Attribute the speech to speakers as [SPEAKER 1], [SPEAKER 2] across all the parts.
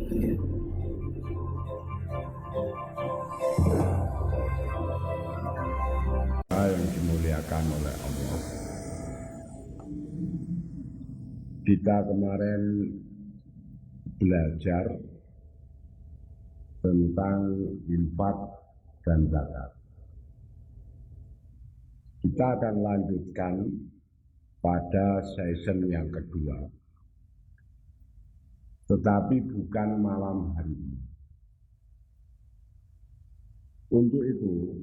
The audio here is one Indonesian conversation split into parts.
[SPEAKER 1] Yang dimuliakan oleh Allah. Kita kemarin belajar tentang infak dan zakat. Kita akan lanjutkan pada season yang kedua, tetapi bukan malam hari ini. Untuk itu,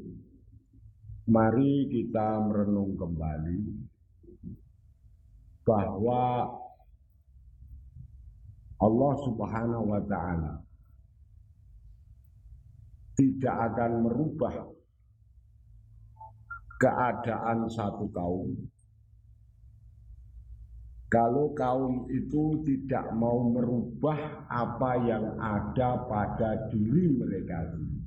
[SPEAKER 1] mari kita merenung kembali bahwa Allah Subhanahu wa Ta'ala tidak akan merubah keadaan satu kaum kalau kaum itu tidak mau merubah apa yang ada pada diri mereka sendiri.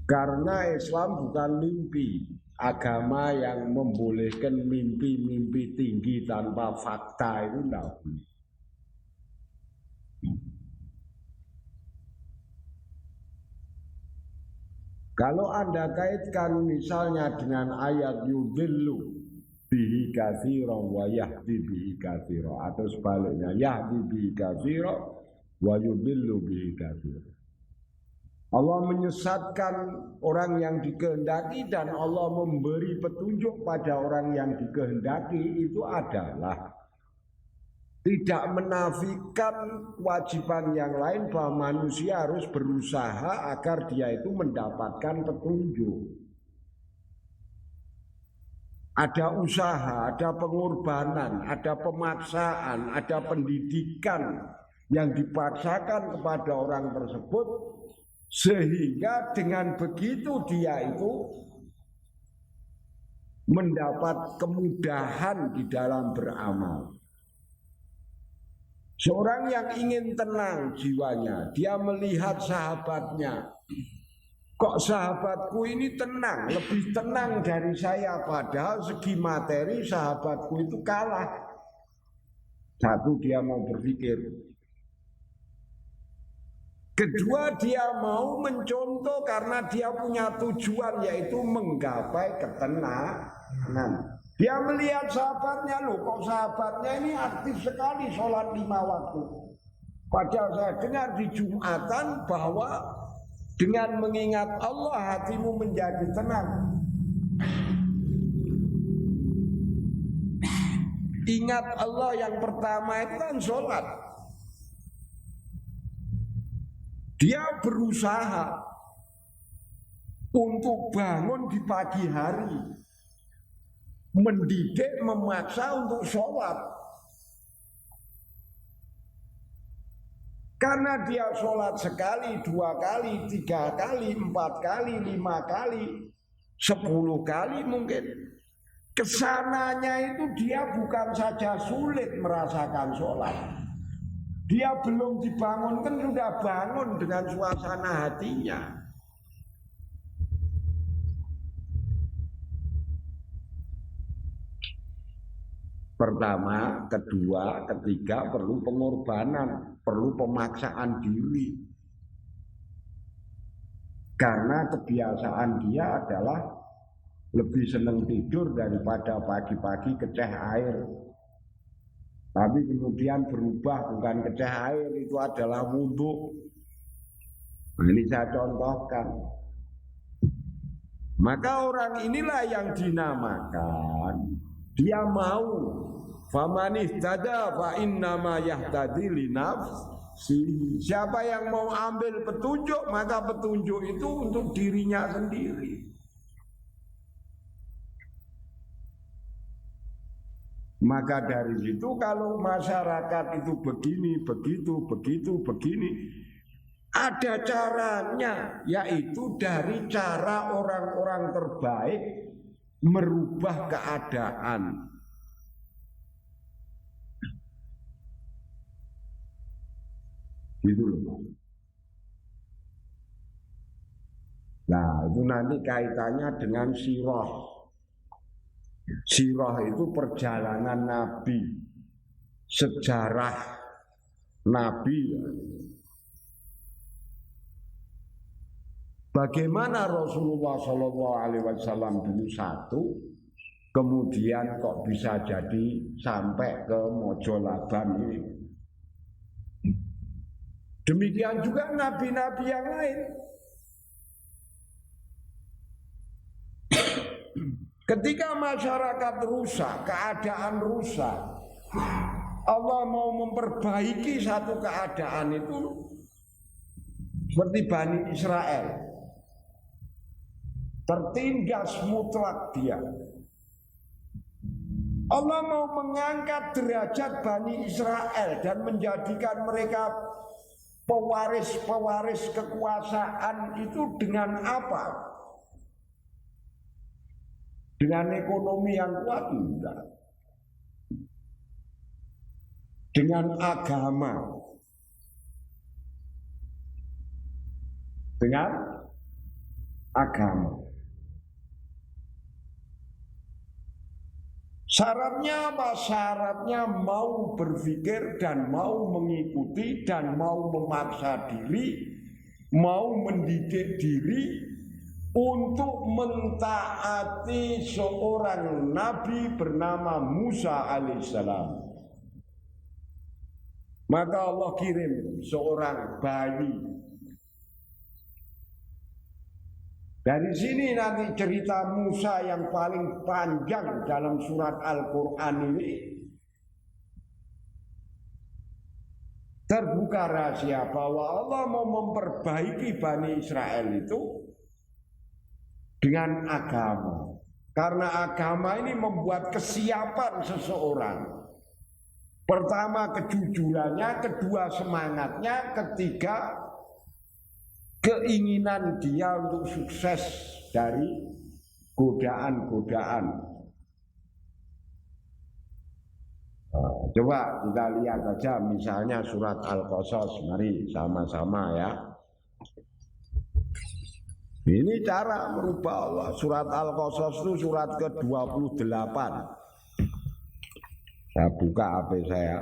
[SPEAKER 1] Karena Islam bukan mimpi, agama yang membolehkan mimpi-mimpi tinggi tanpa fakta itu tidak boleh. Kalau Anda kaitkan misalnya dengan ayat yudhillu bihi katsiran wa yahdi bihi katsiran, atau sebaliknya yahdi bihi katsiran wa yudhillu bihi katsiran. Allah menyesatkan orang yang dikehendaki dan Allah memberi petunjuk pada orang yang dikehendaki. Itu adalah tidak menafikan kewajiban yang lain bahwa manusia harus berusaha agar dia itu mendapatkan petunjuk. Ada usaha, ada pengorbanan, ada pemaksaan, ada pendidikan yang dipaksakan kepada orang tersebut, sehingga dengan begitu dia itu mendapat kemudahan di dalam beramal. Seorang yang ingin tenang jiwanya, dia melihat sahabatnya. Kok sahabatku ini tenang, lebih tenang dari saya, padahal segi materi sahabatku itu kalah. Satu, dia mau berpikir. Kedua, dia mau mencontoh karena dia punya tujuan, yaitu menggapai ketenangan. Dia melihat sahabatnya, loh kok sahabatnya ini aktif sekali sholat 5 waktu. Padahal saya dengar di Jumatan bahwa dengan mengingat Allah hatimu menjadi tenang. Ingat Allah yang pertama itu kan sholat. Dia berusaha untuk bangun di pagi hari, mendidik, memaksa untuk sholat. Karena dia sholat sekali, 2 kali, 3 kali, 4 kali, 5 kali, 10 kali mungkin. Kesananya itu dia bukan saja sulit merasakan sholat. Dia belum dibangunkan sudah bangun dengan suasana hatinya. Pertama, kedua, ketiga perlu pengorbanan, perlu pemaksaan diri. Karena kebiasaan dia adalah lebih senang tidur daripada pagi-pagi keceh air. Tapi kemudian berubah, bukan keceh air, itu adalah wudhu. Nah, ini saya contohkan. Maka orang inilah yang dinamakan, dia mau faman ihtada fa innama yahtadi li nafsi. Siapa yang mau ambil petunjuk, maka petunjuk itu untuk dirinya sendiri. Maka dari situ kalau masyarakat itu begini, begini, ada caranya, yaitu dari cara orang-orang terbaik merubah keadaan. Gitu loh. Nah, itu nanti kaitannya dengan sirah. Sirah itu perjalanan Nabi sejarah Nabi. Bagaimana Rasulullah SAW dulu satu, kemudian kok bisa jadi sampai ke Mojolaban ini. Demikian juga nabi-nabi yang lain. Ketika masyarakat rusak, keadaan rusak, Allah mau memperbaiki satu keadaan itu seperti Bani Israel. Tertindas mutlak dia. Allah mau mengangkat derajat Bani Israel dan menjadikan mereka pewaris-pewaris kekuasaan itu dengan apa? Dengan ekonomi yang kuat? Enggak. Dengan agama. Dengan agama. Syaratnya apa? Syaratnya mau berpikir dan mau mengikuti dan mau memaksa diri, mau mendidik diri untuk mentaati seorang nabi bernama Musa alaihissalam. Maka Allah kirim seorang bayi. Dari sini nanti cerita Musa yang paling panjang dalam surat Al-Quran ini terbuka rahasia bahwa Allah mau memperbaiki Bani Israel itu dengan agama. Karena agama ini membuat kesiapan seseorang. Pertama kejujurannya, kedua semangatnya, ketiga keinginan dia untuk sukses dari godaan-godaan. Coba kita lihat saja misalnya surat Al-Qasas. Mari sama-sama ya. Ini cara merubah Allah. Surat Al-Qasas itu surat ke-28. Saya buka HP saya.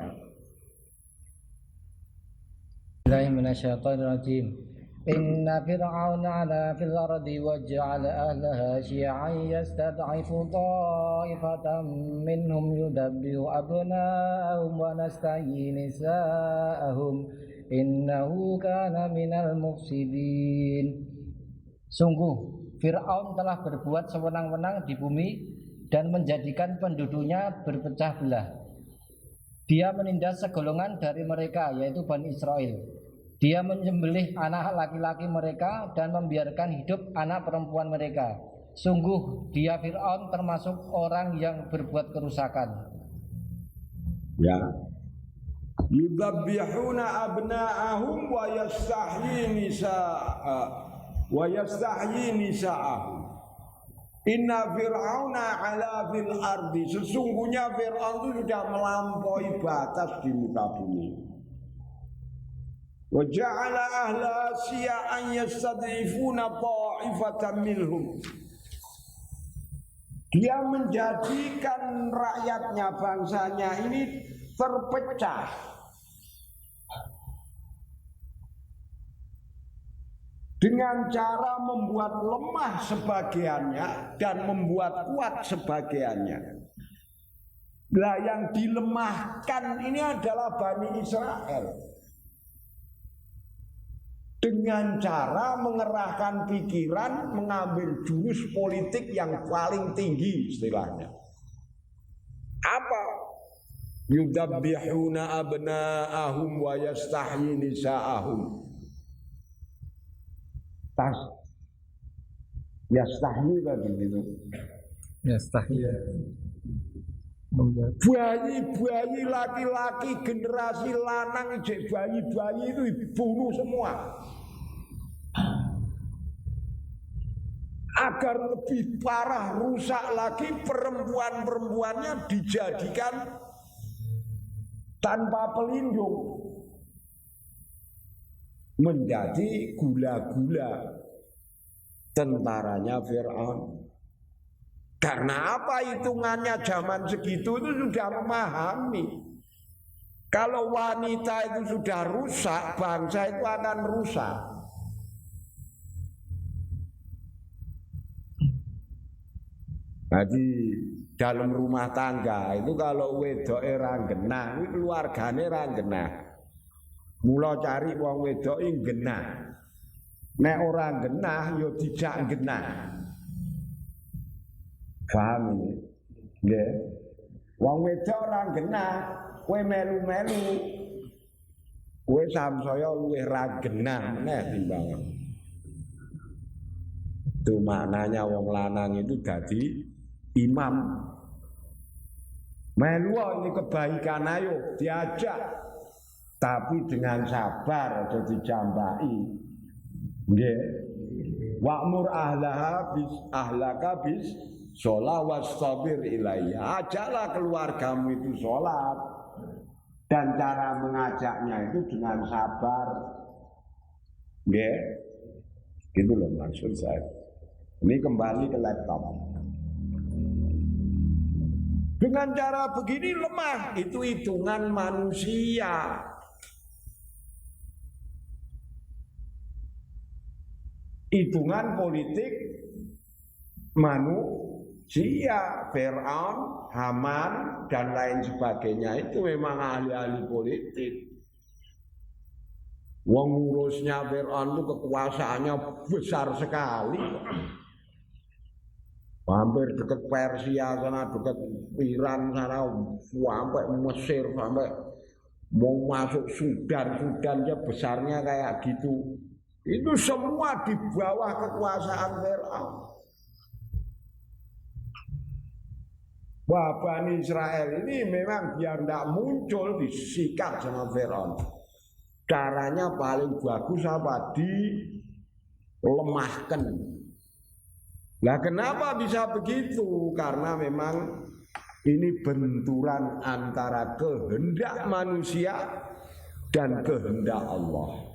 [SPEAKER 2] Bismillahirrahmanirrahim. Inna fir'auna 'ala fil ardi wa ja'ala ahlaha syi'an yastad'ifu ta'ifatan minhum yudabbihu abna'ahum wa nastahyi nisa'ahum innahu kana minal mufsidin. Sungguh Fir'aun telah berbuat sewenang-wenang di bumi dan menjadikan penduduknya berpecah belah. Dia menindas segolongan dari mereka, yaitu Bani Israel. Dia menyembelih anak laki-laki mereka dan membiarkan hidup anak perempuan mereka. Sungguh dia Fir'aun termasuk orang yang berbuat kerusakan.
[SPEAKER 1] Ya. Yudabbihuna abna'ahum wa yastahyi nisa'ahum. Inna fir'auna 'ala fil ardi. Sesungguhnya Fir'aun itu sudah melampaui batas di muka bumi. Wa ja'ala ahla syi'an yastad'ifuna ta'ifatan minhum. Dia menjadikan rakyatnya, bangsanya ini terpecah. Dengan cara membuat lemah sebagiannya dan membuat kuat sebagiannya. Nah, yang dilemahkan ini adalah Bani Israel. Dengan cara mengerahkan pikiran, mengambil jurus politik yang paling tinggi istilahnya. Apa? Yudabbihuna abna'ahum wa yastahyi nisa'ahum. Yastahyi tadi itu.
[SPEAKER 2] Yastahyi.
[SPEAKER 1] Bayi-bayi laki-laki generasi lanang, bayi-bayi itu dibunuh semua. Agar lebih parah, rusak lagi, perempuan-perempuannya dijadikan tanpa pelindung, menjadi gula-gula tentaranya Fir'aun. Karena apa hitungannya zaman segitu itu sudah memahami Kalau wanita itu sudah rusak, bangsa itu akan rusak. Jadi dalam rumah tangga itu kalau wedok ra genah, keluargane ra genah. Mula cari wong wedok genah. Nek ora genah yo dijak genah. Paham ini? Nggih. Wong wedok ora genah, kowe melu-melu. Kowe samsaya luwih ra genah meneh timbangan. Itu maknanya wong lanang itu jadi imam. Melu ini kebaikan, ayo diajak, tapi dengan sabar, aja dijambai. Nggih. Wa'mur ahlaka bis sholat wastabir ilaiha. Ajaklah keluargamu itu sholat, dan cara mengajaknya itu dengan sabar. Nggih. Gitu loh maksud saya. Ini kembali ke laptop. Dengan cara begini lemah, itu hitungan manusia. Hitungan politik manusia, Fir'aun, Haman, dan lain sebagainya itu memang ahli-ahli politik. Wong ngurusnya Fir'aun itu kekuasaannya besar sekali. Hampir dekat Persia sana, dekat Iran sana, sampai Mesir, sampai mau masuk Sudan aja besarnya kayak gitu. Itu semua di bawah kekuasaan Fir'aun. Wah, Bani Israel ini memang biar tidak muncul disikat sama Fir'aun. Caranya paling bagus apa? Dilemahkan. Nah, kenapa bisa begitu? Karena memang ini benturan antara kehendak manusia dan kehendak Allah.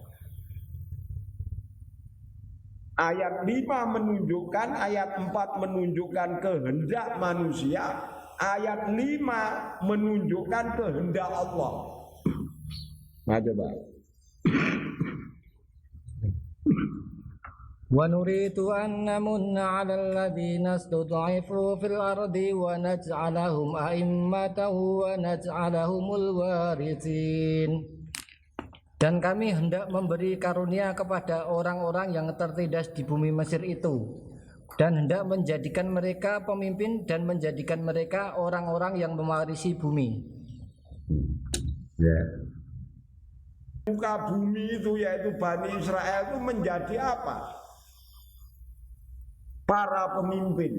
[SPEAKER 1] Ayat 5 menunjukkan, ayat 4 menunjukkan kehendak manusia, ayat 5 menunjukkan kehendak Allah. Nah, coba.
[SPEAKER 2] ونريد أن نمن على الذين استضعفوا في الأرض ونجعلهم أئمة ونجعلهم الوارثين. Dan kami hendak memberi karunia kepada orang-orang yang tertindas di bumi Mesir itu, dan hendak menjadikan mereka pemimpin dan menjadikan mereka orang-orang yang mewarisi bumi.
[SPEAKER 1] Muka bumi itu yaitu Bani Israel itu menjadi apa? Para pemimpin.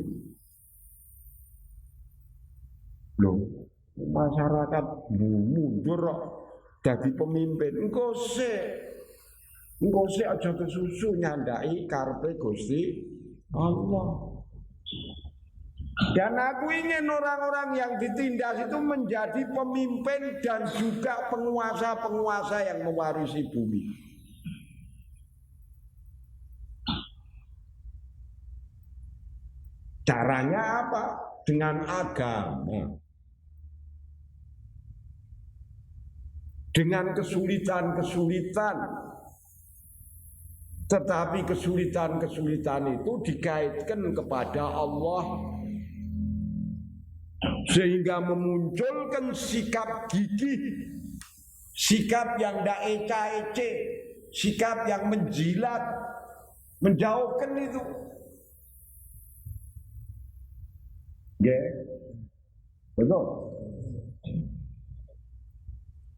[SPEAKER 1] Loh, masyarakat mundur jadi pemimpin. Engko sik aja kesusu nyandai karepe Gusti Allah. Dan aku ingin orang-orang yang ditindas itu menjadi pemimpin dan juga penguasa-penguasa yang mewarisi bumi. Caranya apa? Dengan agama. Dengan kesulitan-kesulitan. Tetapi kesulitan-kesulitan itu dikaitkan kepada Allah, sehingga memunculkan sikap gigih, sikap yang tidak ece-ece, sikap yang menjilat, menjauhkan itu. Betul.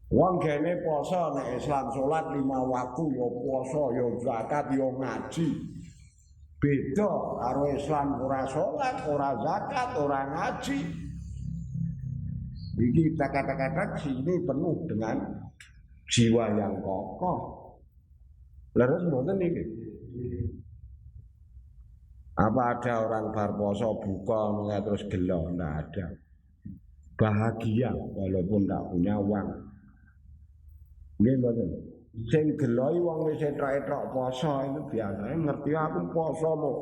[SPEAKER 1] Wong gene poso nek Islam salat 5 waktu ya poso ya zakat ya ngaji. Beda karo Islam ora salat, ora zakat, ora ngaji. Iki kata-kata sini penuh dengan jiwa yang kokoh. Leres mboten niki. Apa ada orang bar poso buka terus gelo? Nggak ada. Bahagia walaupun tidak punya uang. Nggih mboten. Sing gelo wong wis etok-etok poso itu biasanya ngerti aku poso lo.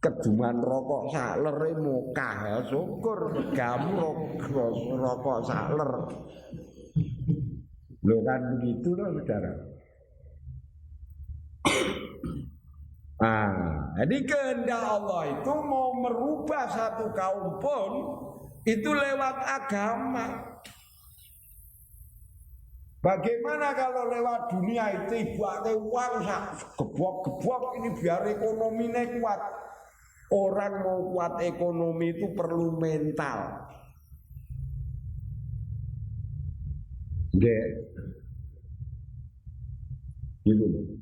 [SPEAKER 1] Keduman rokok sakler mokah, syukur gamu rokok sakler. Loh kan begitu loh saudara. Jadi kehendak Allah itu mau merubah satu kaum pun itu lewat agama. Bagaimana kalau lewat dunia itu ibaratnya uang gebok-gebok ini biar ekonominya kuat. Orang mau kuat ekonomi itu perlu mental. Gitu.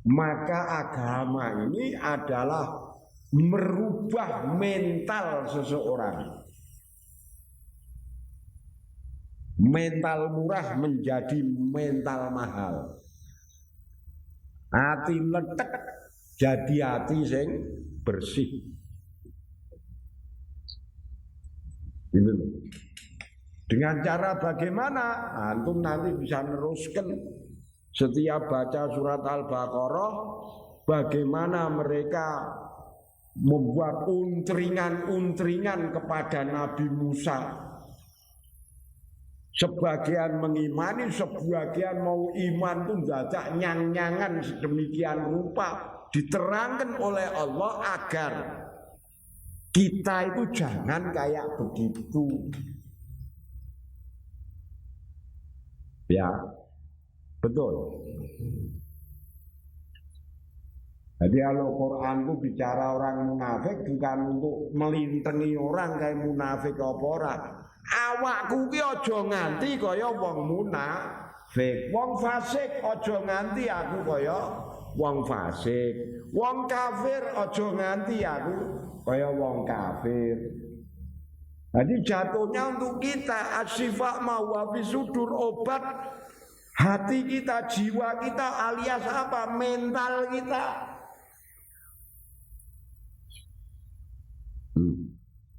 [SPEAKER 1] Maka agama ini adalah merubah mental seseorang. Mental murah menjadi mental mahal. Hati letek jadi hati sing bersih. Gitu. Dengan cara bagaimana? Antum nanti bisa neruskan setiap baca surat Al-Baqarah, bagaimana mereka membuat untringan-untringan kepada Nabi Musa. Sebagian mengimani, sebagian mau iman tuh jajak nyang-nyangan sedemikian rupa. Diterangkan oleh Allah agar kita itu jangan kayak begitu. Ya, betul. Jadi kalau Quran itu bicara orang munafik bukan untuk melintengi orang kayak munafik apa orang. Awakku ki aja nganti kaya wong munafik. Wong fasik aja nganti aku kaya wong fasik. Wong kafir aja nganti aku kaya wong kafir. Jadi jatuhnya untuk kita asyifa mawa bisudur obat hati kita, jiwa kita alias apa? Mental kita.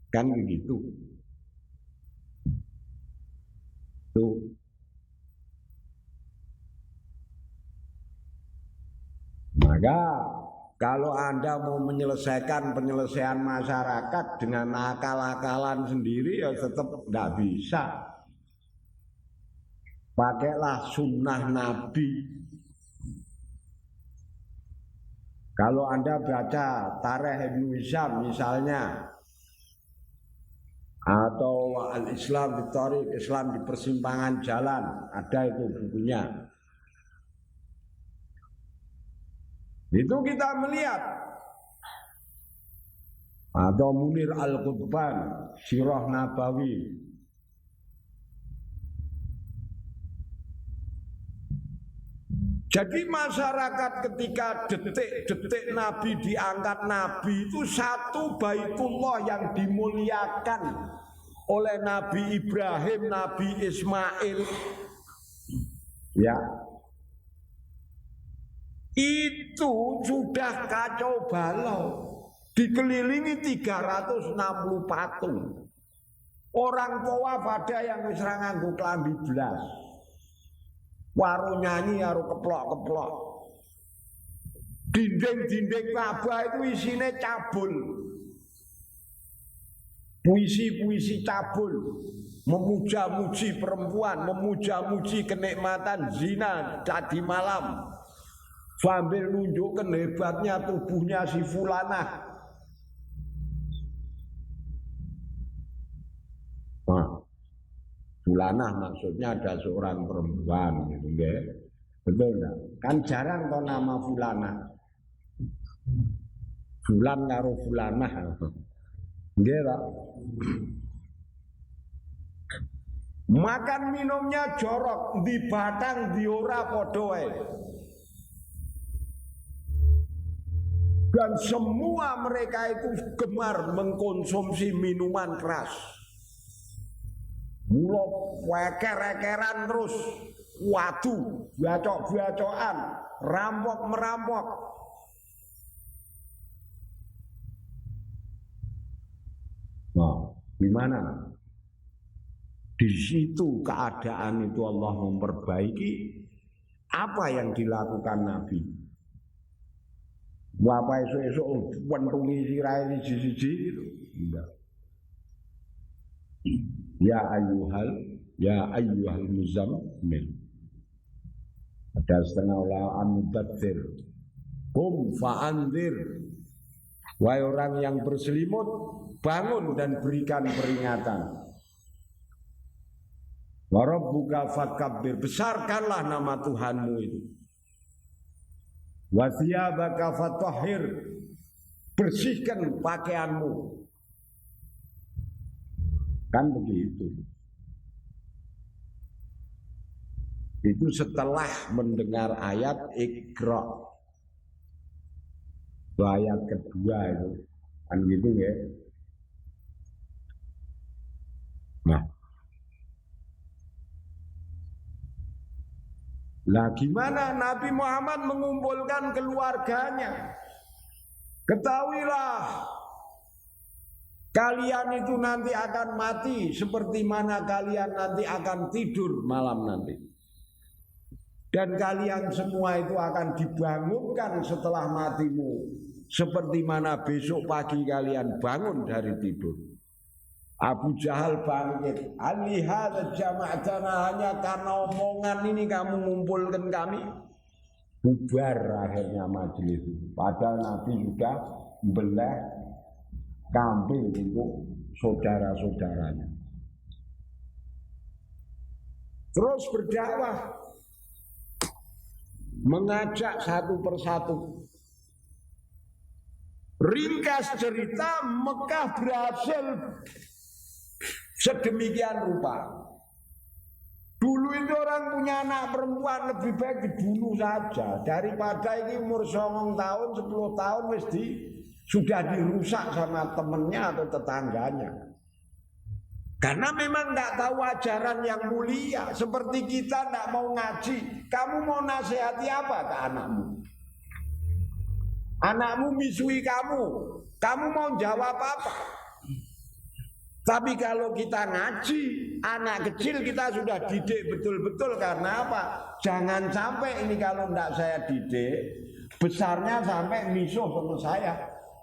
[SPEAKER 1] Kan begitu. Tuh. Maka kalau Anda mau menyelesaikan penyelesaian masyarakat dengan akal-akalan sendiri ya tetap tidak bisa. Pakailah sunnah Nabi. Kalau Anda baca Tarikh Ibnu Hisham misalnya, atau Al-Islam di Thariq, Islam di persimpangan jalan, ada itu bukunya. Itu kita melihat. Atau Munir Al-Qutban, Sirah Nabawi. Jadi masyarakat ketika detik-detik Nabi diangkat Nabi itu satu Baitullah yang dimuliakan oleh Nabi Ibrahim, Nabi Ismail. Ya. Itu sudah kacau balau. Dikelilingi 360 patung. Orang tua pada yang wis ra nganggo klambi blas. Waru nyanyi karo keplok-keplok. Dinding-dinding Ka'bah itu isinya cabul. Puisi-puisi cabul. Memuja-muji perempuan, memuja-muji kenikmatan zina tadi malam. Sambil nunjukkan hebatnya tubuhnya si fulanah. Fulanah maksudnya ada seorang perempuan gitu ya. Betul enggak? Kan jarang toh nama fulanah. Fulan karo fulanah. Nggih ta? Makan minumnya jorok, di batang di ora padha wae. Dan semua mereka itu gemar mengkonsumsi minuman keras. Mulai weker-wekeran terus, waduh, bacok-bacokan, rampok-merampok. Nah, gimana? Di situ keadaan itu Allah memperbaiki. Apa yang dilakukan Nabi? Bapak esok-esok wentungi sirahe siji-siji gitu. Enggak. Ya ayyuhal ya ayyuhal muzammil. Ada setengah ulaan mudaththir. Qum fa'anzir. Wahai orang yang berselimut, bangun dan berikan peringatan. Wa rabbuka fakabbir, besarkanlah nama Tuhanmu itu. Wa thiyabaka fatahhir, bersihkan pakaianmu. Kan begitu. Itu setelah mendengar ayat Iqra. Itu ayat kedua itu. Kan gitu ya. Nah. Lah gimana Nabi Muhammad mengumpulkan keluarganya? Ketahuilah, kalian itu nanti akan mati seperti mana kalian nanti akan tidur malam nanti. Dan kalian semua itu akan dibangunkan setelah matimu, seperti mana besok pagi kalian bangun dari tidur. Abu Jahal bangkit, alihada jama'atana, hanya karena omongan ini kamu ngumpulkan kami. Bubar akhirnya majelis itu. Padahal Nabi sudah membelah kambing untuk saudara-saudaranya. Terus berdakwah, mengajak satu persatu. Ringkas cerita, Mekah berhasil sedemikian rupa. Dulu itu orang punya anak perempuan lebih baik dibunuh saja daripada ini umur 9 tahun, 10 tahun mesti sudah dirusak sama temennya atau tetangganya. Karena memang tidak tahu ajaran yang mulia. Seperti kita tidak mau ngaji, kamu mau nasihati apa ke anakmu? Anakmu misui kamu mau jawab apa? Tapi kalau kita ngaji, anak kecil kita sudah didik betul-betul. Karena apa? Jangan sampai ini kalau tidak saya didik, besarnya sampai misuh sama saya,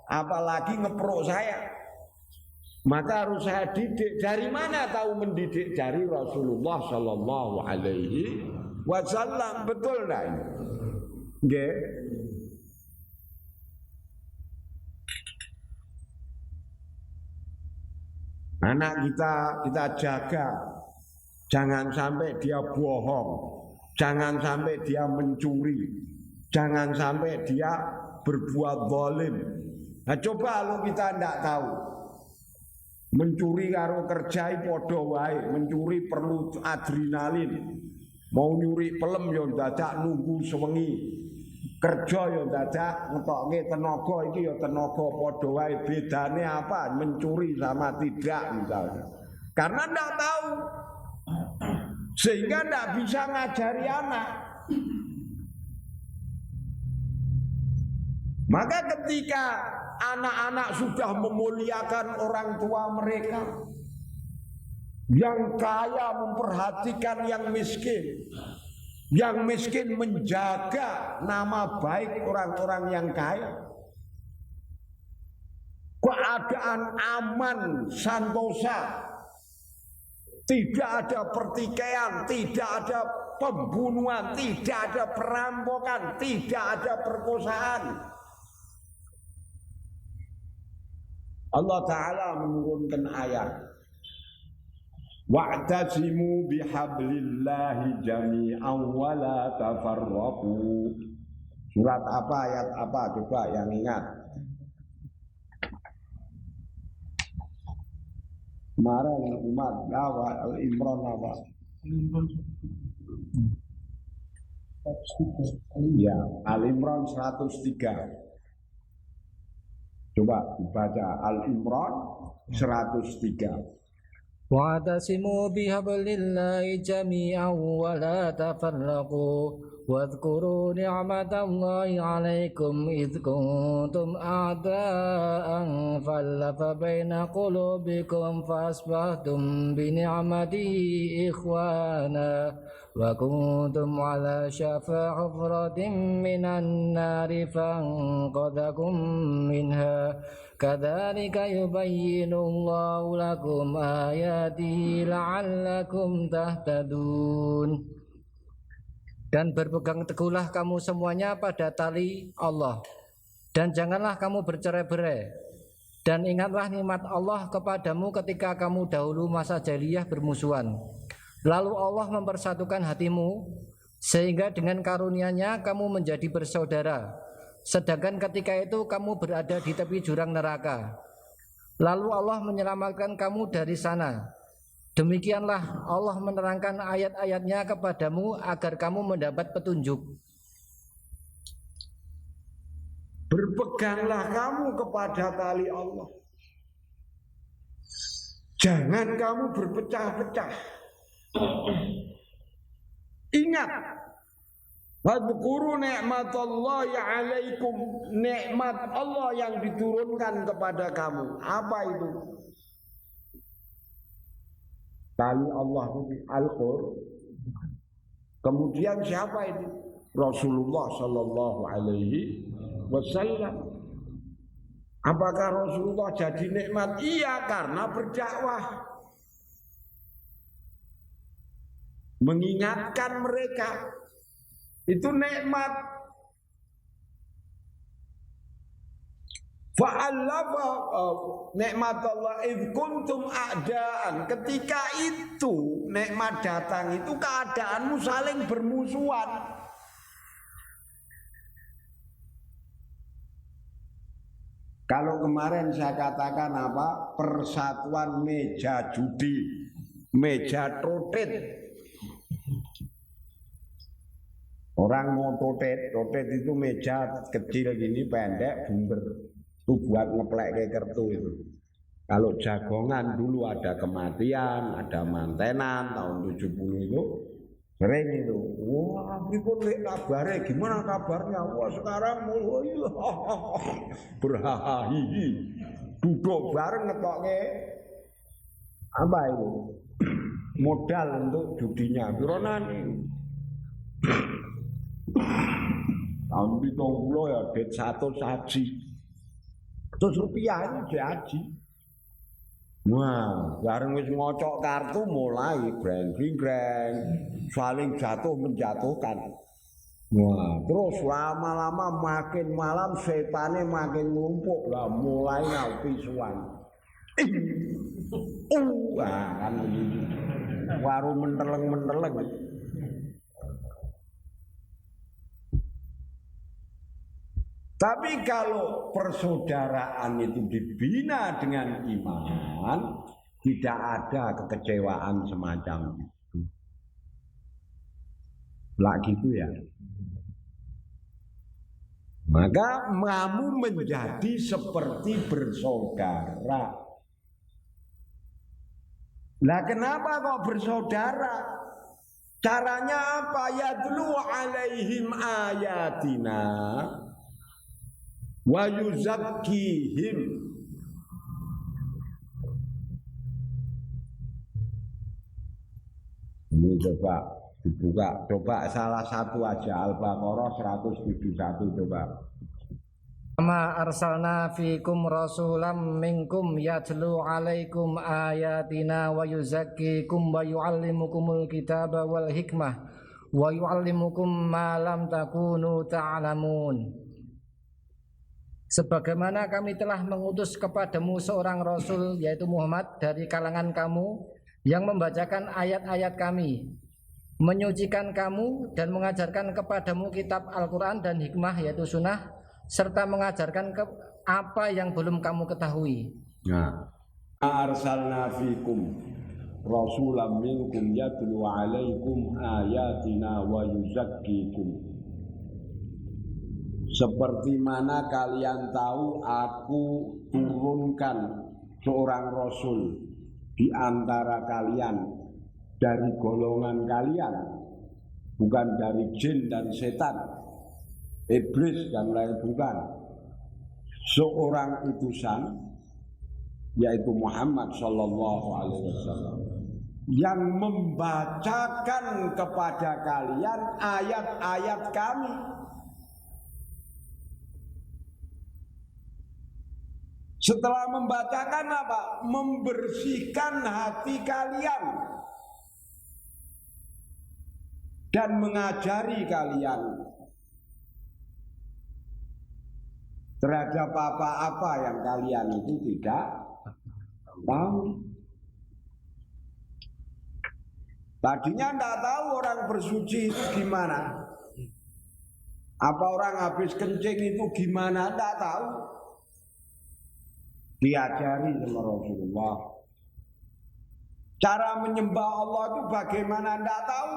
[SPEAKER 1] apalagi ngeprok saya. Maka harus saya didik. Dari mana tahu mendidik? Dari Rasulullah Sallallahu Alaihi Wasallam. Betul tidak ini? Nggih. Anak kita jaga, jangan sampai dia bohong, jangan sampai dia mencuri, jangan sampai dia berbuat zalim. Nah coba kalau kita tidak tahu, mencuri karo kerjai podo wae, mencuri perlu adrenalin, mau nyuri pelem yo dadak nunggu sewengi. Kerja ya dadak ngetokke tenaga iki ya tenaga padha wae, bedane apa mencuri sama tidak misalnya. Karena ndak tahu. Sehingga ndak bisa ngajari anak. Maka ketika anak-anak sudah memuliakan orang tua mereka, yang kaya memperhatikan yang miskin, yang miskin menjaga nama baik orang-orang yang kaya, keadaan aman, santosa, tidak ada pertikaian, tidak ada pembunuhan, tidak ada perampokan, tidak ada perkosaan. Allah Ta'ala menurunkan ayat, wa'tasimu bihablillahi jami'an wa la tafarraqu. Surat apa, ayat apa, coba yang ingat. Kemarin umat apa, Al-Imran apa? Ya, Al-Imran 103. Coba dibaca Al-Imran 103.
[SPEAKER 2] واعتصموا بحبل الله جميعا ولا تفرقوا واذكروا نعمة الله عليكم إذ كنتم أعداء فألف بين قلوبكم فأصبحتم بنعمته إخوانا وكنتم على شفا حفرة من النار فأنقذكم منها Kadzalika yubayyinullahu lakum ayatihi la'allakum tahtadun. Dan berpegang teguhlah kamu semuanya pada tali Allah, dan janganlah kamu bercerai-berai. Dan ingatlah nikmat Allah kepadamu ketika kamu dahulu masa jahiliyah bermusuhan. Lalu Allah mempersatukan hatimu, sehingga dengan karunia-Nya kamu menjadi bersaudara. Sedangkan ketika itu kamu berada di tepi jurang neraka. Lalu Allah menyelamatkan kamu dari sana. Demikianlah Allah menerangkan ayat-ayat-Nya kepadamu agar kamu mendapat petunjuk.
[SPEAKER 1] Berpeganglah kamu kepada tali Allah. Jangan kamu berpecah-pecah. Ingat, wadhkuru ni'matallahi 'alaikum, nikmat Allah yang diturunkan kepada kamu. Apa itu? Tali Allah itu Al-Qur'an. Kemudian siapa itu? Rasulullah sallallahu alaihi wasallam. Apakah Rasulullah jadi nikmat? Iya, karena berdakwah, mengingatkan mereka, itu nikmat. Fa'allafa nikmat Allah idh kuntum a'daan. Ketika itu nikmat datang, itu keadaanmu saling bermusuhan. Kalau kemarin saya katakan apa? Persatuan meja judi, meja trotet. Orang mau trotet itu meja kecil gini, pendek, bumber. Itu buat ngeplek kayak kertu itu. Kalau jagongan dulu ada kematian, ada mantenan tahun 70 itu sering itu. Wah, berikut kabarnya, gimana kabarnya? Wah, sekarang berhahahi, duduk bareng ngetoknya apa itu? Modal untuk judinya. Bironani. Tahun 70 ya, det 1 saji. Terus rupiah itu diaji. Wah, bareng wis ngocok kartu mulai greng-greng, saling jatuh menjatuhkan. Wah, terus lama-lama makin malam setane makin ngumpuk lah, mulai pisuan. Wah, kan warung menteleng-menteleng. Tapi kalau persaudaraan itu dibina dengan iman, tidak ada kekecewaan semacam itu. Lah gitu ya. Maka kamu menjadi seperti bersaudara. Lah kenapa kok bersaudara? Caranya apa? Yadlu alaihim ayatina wa yuzakkihim. Ini coba dibuka, salah satu aja, Al-Baqarah 171 coba.
[SPEAKER 2] Ma arsalna fikum rasulam minkum yatlu alaikum ayatina wa yuzakkikum wa yuallimukumul kitaba wal hikmah wa yuallimukum ma lam takunu ta'lamun. Sebagaimana kami telah mengutus kepadamu seorang rasul, yaitu Muhammad, dari kalangan kamu, yang membacakan ayat-ayat kami, menyucikan kamu dan mengajarkan kepadamu kitab Al-Quran dan hikmah, yaitu sunnah, serta mengajarkan apa yang belum kamu ketahui.
[SPEAKER 1] Nah, arsalna fikum rasulam minkum yatlu alaikum ayatina wa yuzakkikum. Seperti mana kalian tahu, aku turunkan seorang rasul di antara kalian dari golongan kalian, bukan dari jin dan setan, iblis dan lain, bukan. Seorang utusan, yaitu Muhammad sallallahu alaihi wasallam, yang membacakan kepada kalian ayat-ayat kami, Setelah membacakan apa? Membersihkan hati kalian dan mengajari kalian terhadap apa-apa yang kalian itu tidak tahu. Tadinya tidak tahu orang bersuci itu gimana. Apa orang habis kencing itu gimana? Tidak tahu. Diajari sama Rasulullah. Cara menyembah Allah itu bagaimana? Tidak tahu.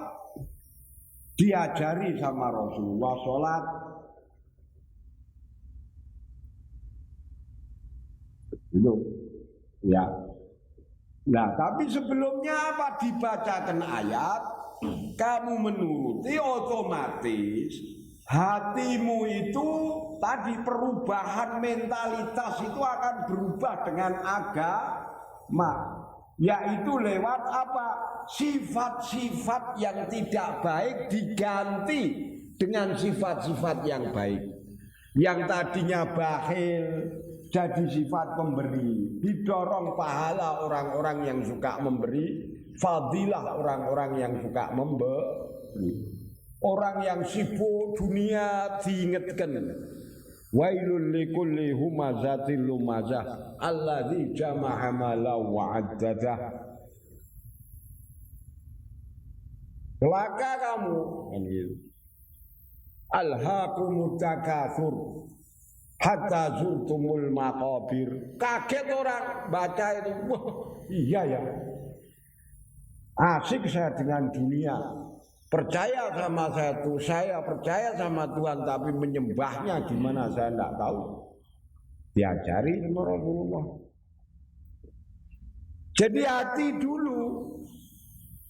[SPEAKER 1] Diajari sama Rasulullah sholat. Itu. Ya. Nah, tapi sebelumnya apa? Dibacakan ayat, kamu menuruti, otomatis hatimu itu tadi perubahan mentalitas itu akan berubah dengan agama, yaitu lewat apa? Sifat-sifat yang tidak baik diganti dengan sifat-sifat yang baik. Yang tadinya bakhil jadi sifat pemberi, didorong pahala orang-orang yang suka memberi, fadilah orang-orang yang suka memberi. Orang yang sibuk dunia diingatkan, wailul likulli humazatil lumazah alladzi jama'a malan wa 'addadah. Celaka kamu, kan gitu. Alhaqumut takatsur hatta zurtumul maqabir. Kaget orang baca itu. Wah, iya ya. Asik saya dengan dunia. Percaya sama saya percaya sama Tuhan, tapi menyembahnya gimana saya tidak tahu. Diajari sama Rasulullah. Jadi hati dulu.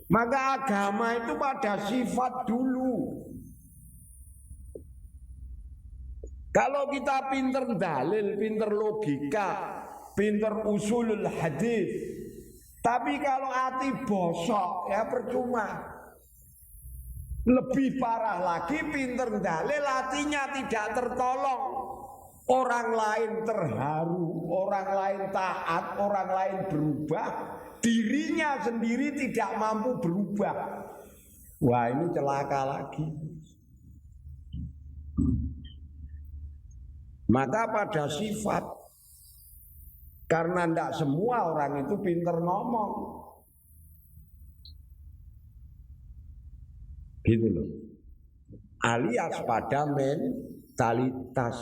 [SPEAKER 1] Maka agama itu pada sifat dulu. Kalau kita pinter dalil, pinter logika, pinter usulul hadis, tapi kalau hati bosok ya percuma. Lebih parah lagi, pinter dalil hatinya tidak tertolong. Orang lain terharu, orang lain taat, orang lain berubah, dirinya sendiri tidak mampu berubah. Wah, ini celaka lagi. Maka pada sifat, karena tidak semua orang itu pinter ngomong, gitu loh. Alias pada mentalitas.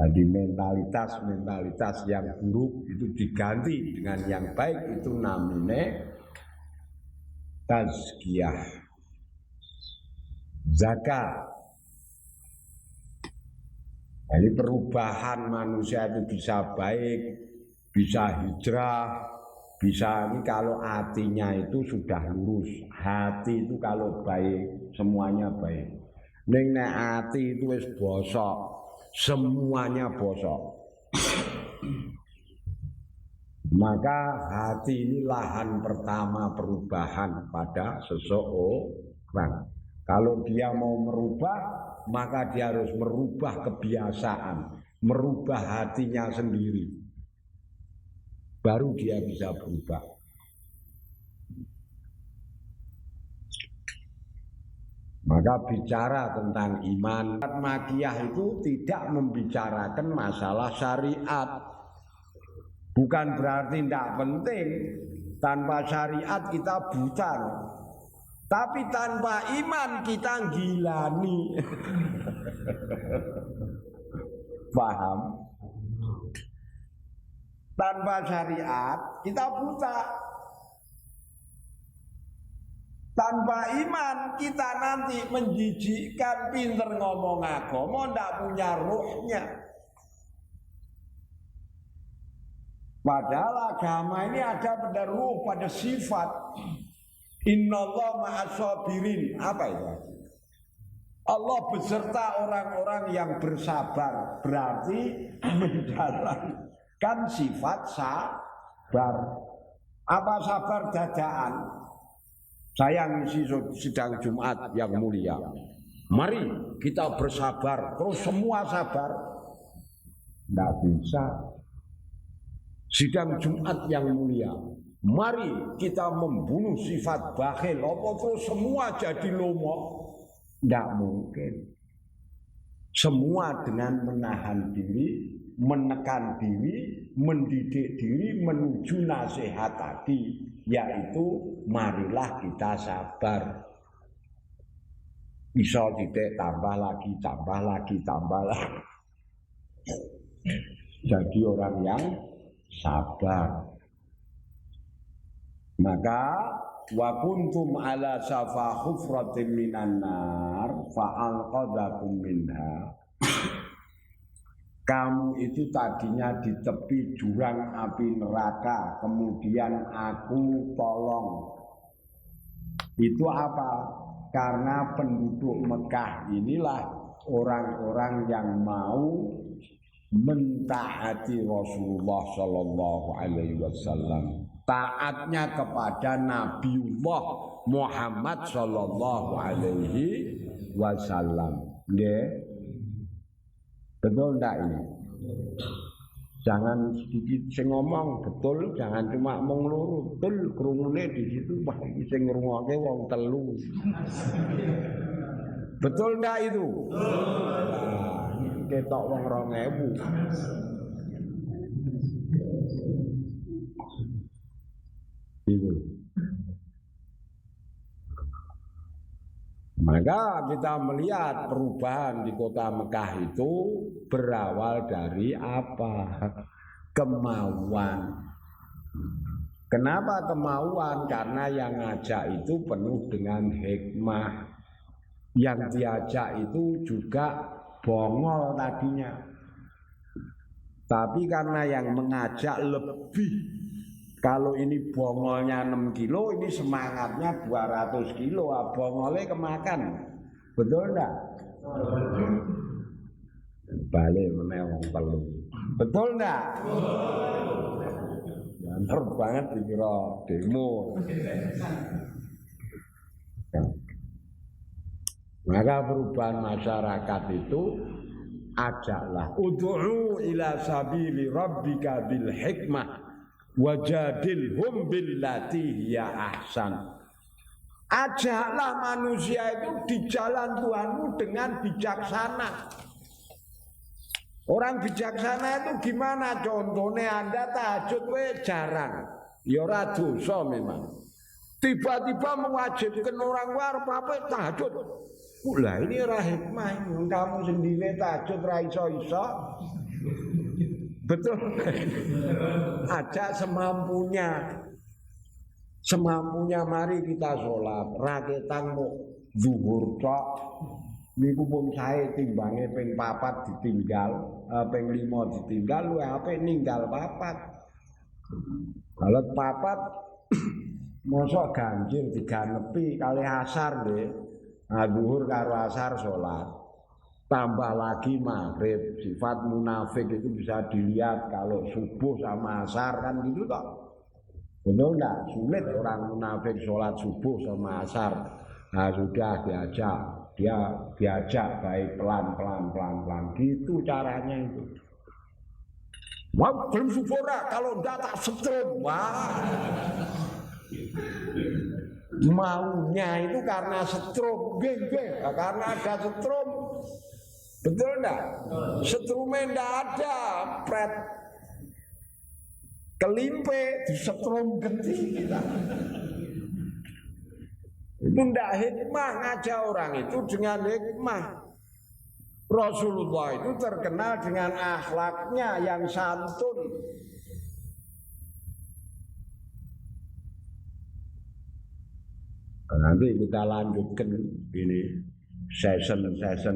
[SPEAKER 1] Jadi mentalitas yang buruk itu diganti dengan yang baik, itu namanya tazkiyah. Zakat. Jadi perubahan manusia itu bisa baik, bisa hijrah, bisa ini kalau hatinya itu sudah lurus. Hati itu kalau baik, semuanya baik. Ning nek hati itu wis bosok, semuanya bosok. Maka hati ini lahan pertama perubahan pada seseorang. Kalau dia mau merubah, maka dia harus merubah kebiasaan, merubah hatinya sendiri. Baru dia bisa berubah. Maka bicara tentang iman, makiyah itu tidak membicarakan masalah syariat. Bukan berarti tidak penting, tanpa syariat kita buta. Tapi tanpa iman kita gilani. Paham? Tanpa syariat kita buta. Tanpa iman kita nanti menjijikkan, pinter ngomong agama, tidak punya ruhnya. Padahal agama ini ada pada ruh, pada sifat. Innallaha ma'as-sabirin. Apa itu? Allah beserta orang-orang yang bersabar. Berarti menjalankan sifat sabar. Apa sabar dadaan? Saya ngisi sidang Jumat yang mulia. Mari kita bersabar, terus semua sabar. Tidak bisa. Sidang Jumat yang mulia, mari kita membunuh sifat bakhil. Apa terus semua jadi lomo? Tidak mungkin. Semua dengan menahan diri, menekan diri, mendidik diri menuju nasihat tadi, yaitu marilah kita sabar. Bisa titik tambah lagi, tambah lagi, tambah lagi. Jadi orang yang sabar. Maka wa kuntum ala safa hufratin minan nar fa'alqadakum minha. Kamu itu tadinya di tepi jurang api neraka, kemudian aku tolong. Itu apa? Karena penduduk Mekah inilah orang-orang yang mau mentaati Rasulullah Sallallahu Alaihi Wasallam, taatnya kepada Nabiullah Muhammad Sallallahu Alaihi Wasallam. Betul tidak ini? Jangan sedikit sing ngomong betul, jangan cuma ngomong loro. Betul krungune di situ wah iki sing ngrungokke wong telu. Betul ndak itu? Nah, ketok wong 2000. Itu. Maka kita melihat perubahan di kota Mekah itu berawal dari apa? Kemauan. Kenapa kemauan? Karena yang ngajak itu penuh dengan hikmah. Yang diajak itu juga bongol tadinya. Tapi karena yang mengajak lebih. Kalau ini bongolnya 6 kilo, ini semangatnya 200 kilo. Bongolnya kemakan. Betul enggak? Balik menewang telu. Betul enggak? Banter banget dikira demo. Maka perubahan masyarakat itu ajaklah ud'u ila sabili rabbika bil hikmah wajadilhum billati hiya ahsan. Ajaklah manusia itu di jalan Tuhanmu dengan bijaksana. Orang bijaksana itu gimana? Contohnya Anda tahajud jarang, ya ora dosa memang. Tiba-tiba mewajibkan orang luar apa tahajud. Lah ini ora hikmah, kamu sendiri tahajud ra iso-iso. Betul. Ajak semampunya. Semampunya mari kita sholat. Raketan mau zuhur tok. Niku pun sae timbange ping 4 ditinggal, ping 5 ditinggal, luwe ape ninggal 4. Kalau 4 mosok ganjil diganepi kali asar nggih. Zuhur karo asar sholat. Tambah lagi maghrib. Sifat munafik itu bisa dilihat kalau subuh sama asar kan gitu toh. Betul enggak? Sulit orang munafik sholat subuh sama asar. Nah sudah dia diajak baik pelan gitu caranya itu. Wah belum subuh kalau enggak tak setrum. Wah. Maunya itu karena setrum, karena ada setrum. Betul enggak? Setrumnya enggak ada, pret kelimpe di setrum genti kita. Itu enggak hikmah ngajak orang itu dengan hikmah. Rasulullah itu terkenal dengan akhlaknya yang santun. Nanti kita lanjutkan ini session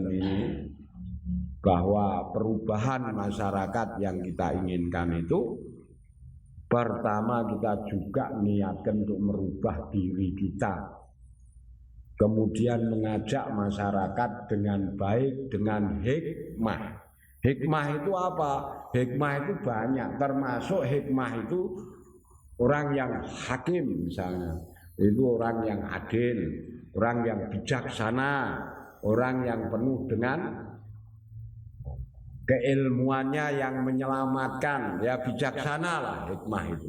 [SPEAKER 1] ini bahwa perubahan masyarakat yang kita inginkan itu pertama kita juga niatkan untuk merubah diri kita, kemudian mengajak masyarakat dengan baik dengan hikmah. Hikmah itu apa? Hikmah itu banyak, termasuk hikmah itu orang yang hakim misalnya. Itu orang yang adil, orang yang bijaksana, orang yang penuh dengan keilmuannya yang menyelamatkan, ya bijaksana lah hikmah itu.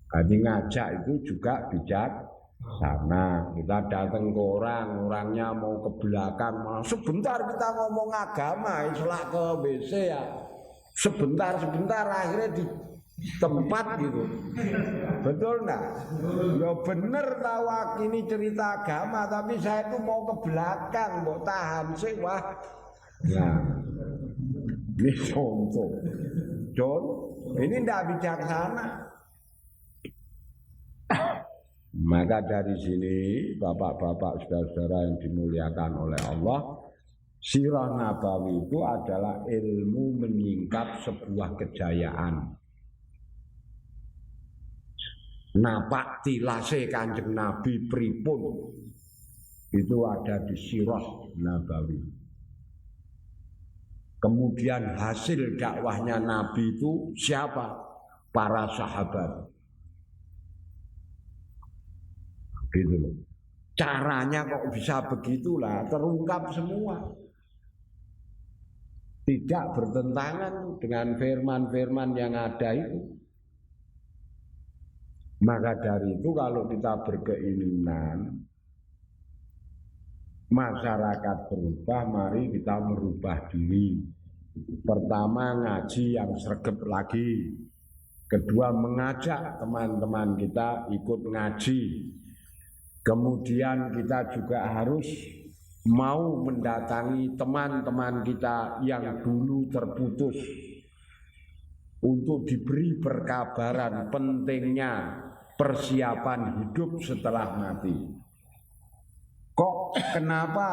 [SPEAKER 1] Jadi ngajak itu juga bijaksana. Kita datang ke orang, orangnya mau ke belakang, sebentar kita ngomong agama, selak ke WC ya, sebentar akhirnya di tempat gitu. Betul enggak? Ya bener tahu ini cerita agama, tapi saya itu mau ke belakang, mau tahan sih wah. Nah, ini contoh. Ini tidak bijaksana. Maka dari sini bapak-bapak saudara-saudara yang dimuliakan oleh Allah, sirah nabawi itu adalah ilmu menyingkap sebuah kejayaan. Napak tilase Kanjeng Nabi pripun itu ada di sirah nabawi. Kemudian hasil dakwahnya Nabi itu siapa? Para sahabat. Gitu loh. Caranya kok bisa begitulah, terungkap semua. Tidak bertentangan dengan firman-firman yang ada itu. Maka dari itu kalau kita berkeinginan masyarakat berubah, mari kita merubah diri. Pertama ngaji yang sregep lagi. Kedua mengajak teman-teman kita ikut ngaji. Kemudian kita juga harus mau mendatangi teman-teman kita yang dulu terputus untuk diberi perkabaran pentingnya persiapan hidup setelah mati. Kok kenapa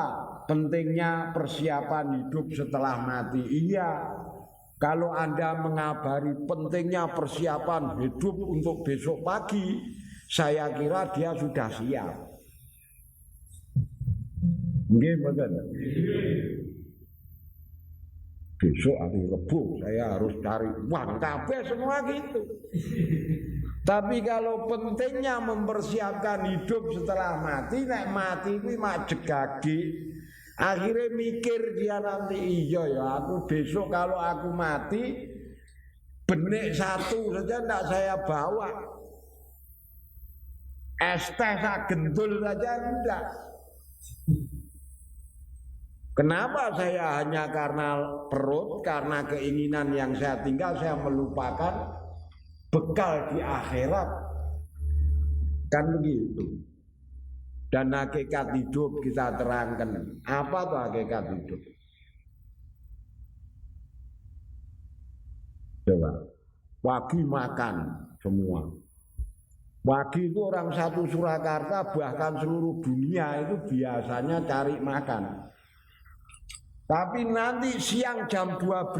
[SPEAKER 1] pentingnya persiapan hidup setelah mati? Iya, kalau Anda mengabari pentingnya persiapan hidup untuk besok pagi, saya kira dia sudah siap. Nggih, mboten. Besok hari Rebo saya harus cari uang, kabeh semua gitu. Tapi kalau pentingnya mempersiapkan hidup setelah mati, nek mati kuwi majegagi. Akhirnya mikir dia nanti, iya ya aku besok kalau aku mati benik satu saja tidak saya bawa. Es teh sak gendul saja enggak. Kenapa saya hanya karena perut, karena keinginan yang saya tinggal, saya melupakan bekal di akhirat. Kan begitu. Dan hakikat hidup kita terangkan. Apa tuh hakikat hidup? Coba. Wagi makan semua. Wagi itu orang satu Surakarta, bahkan seluruh dunia itu biasanya cari makan. Tapi nanti siang jam 12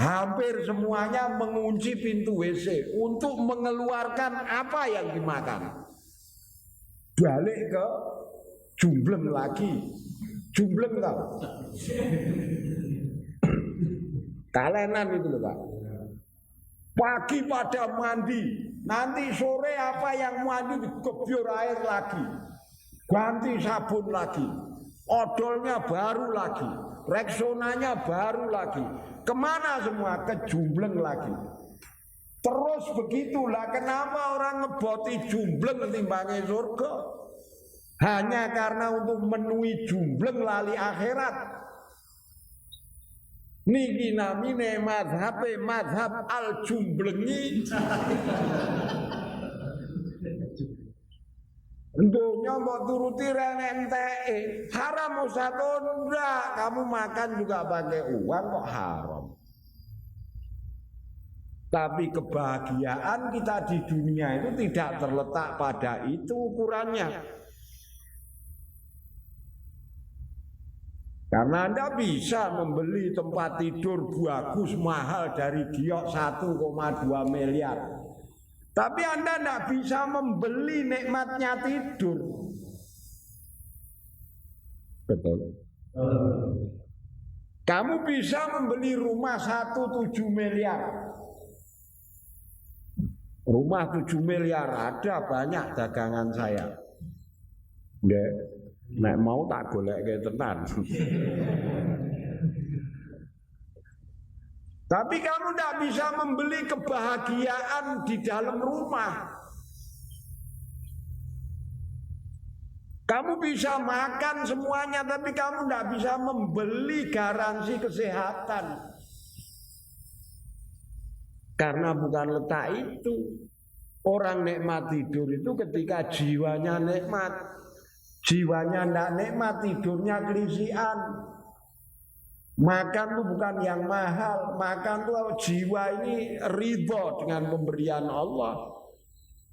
[SPEAKER 1] hampir semuanya mengunci pintu WC untuk mengeluarkan apa yang dimakan. Balik ke jumbleng lagi. Jumbleng tau? Kalenan itu loh Pak. Pagi pada mandi, nanti sore apa yang mandi dikebyur air lagi. Ganti sabun lagi. Odolnya baru lagi, Rexonanya baru lagi. Kemana semua? Ke jumbleng lagi. Terus begitulah kenapa orang ngeboti jumbleng timbangi surga. Hanya karena untuk menuhi jumbleng lali akhirat. Niki namine madhab al-jumblengi. Dunia mau turuti renente haram Ustaz, enggak, kamu makan juga pakai uang kok haram. Tapi kebahagiaan kita di dunia itu tidak terletak pada itu ukurannya. Karena Anda bisa membeli tempat tidur bagus mahal dari giok 1,2 miliar. Tapi Anda tidak bisa membeli nikmatnya tidur. Betul. Kamu bisa membeli rumah 1,7 miliar. Rumah 7 miliar ada banyak dagangan saya. Nek mau tak goleke tenan. Tapi kamu tidak bisa membeli kebahagiaan di dalam rumah. Kamu bisa makan semuanya, tapi kamu tidak bisa membeli garansi kesehatan. Karena bukan letak itu. Orang nikmat tidur itu ketika jiwanya nikmat. Jiwanya tidak nikmat, tidurnya kelisian. Makan itu bukan yang mahal. Makan itu jiwa ini ridho dengan pemberian Allah.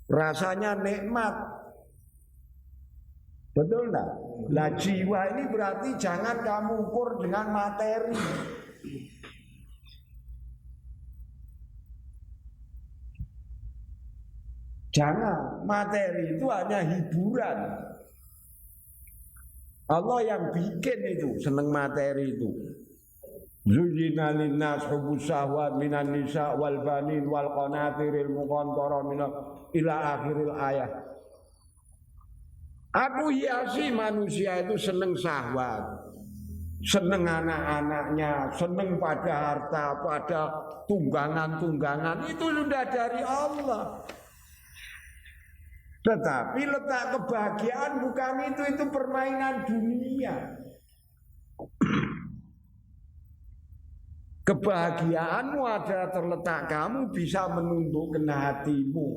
[SPEAKER 1] Rasanya nikmat. Betul enggak? Lah jiwa ini berarti jangan kamu ukur dengan materi. Jangan, materi itu hanya hiburan. Allah yang bikin itu, seneng materi itu. Zuyyina linnas hubbus syahwat minan nisa wal banin wal qanatiril muqantara ila akhiril ayat. Aku hiasi manusia itu seneng syahwat, seneng anak-anaknya, seneng pada harta, pada tunggangan-tunggangan, itu sudah dari Allah. Tetapi letak kebahagiaan bukan itu permainan dunia. Kebahagiaanmu adalah terletak kamu bisa menundukkan hatimu,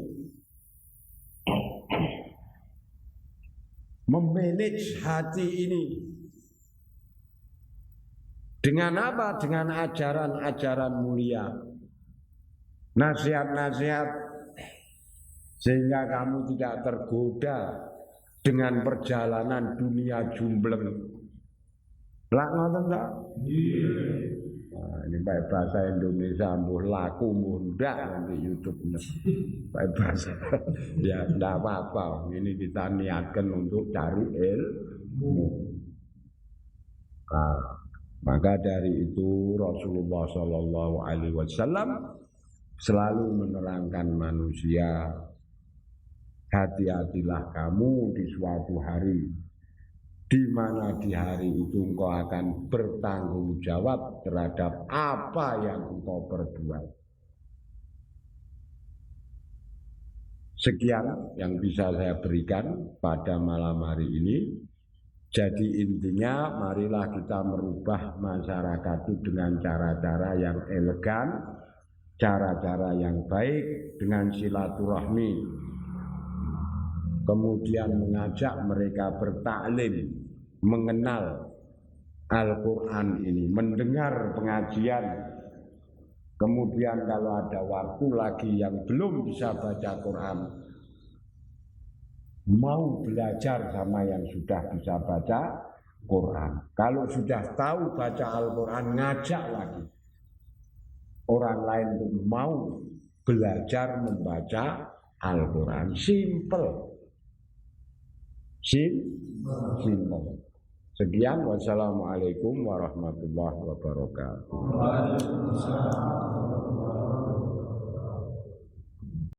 [SPEAKER 1] memanage hati ini. Dengan apa? Dengan ajaran-ajaran mulia, nasihat-nasihat, sehingga kamu tidak tergoda dengan perjalanan dunia jumbleng. Lah ngoten ta? Nah, ini baik bahasa Indonesia mbuh laku mundak nanti YouTube-nya. Baik bahasa. Ya tidak apa-apa. Ini kita niatkan untuk cari ilmu. Nah, maka dari itu Rasulullah SAW selalu menerangkan manusia, hati-hatilah kamu di suatu hari, di mana di hari itu engkau akan bertanggung jawab terhadap apa yang engkau perbuat. Sekian yang bisa saya berikan pada malam hari ini. Jadi intinya marilah kita merubah masyarakat itu dengan cara-cara yang elegan, cara-cara yang baik, dengan silaturahmi. Kemudian mengajak mereka bertaklim, mengenal Al-Quran ini, mendengar pengajian. Kemudian kalau ada waktu lagi yang belum bisa baca Quran, mau belajar sama yang sudah bisa baca Quran. Kalau sudah tahu baca Al-Quran, ngajak lagi orang lain untuk mau belajar membaca Al-Quran. Simple. Simple. Sekian, wassalamualaikum warahmatullahi wabarakatuh.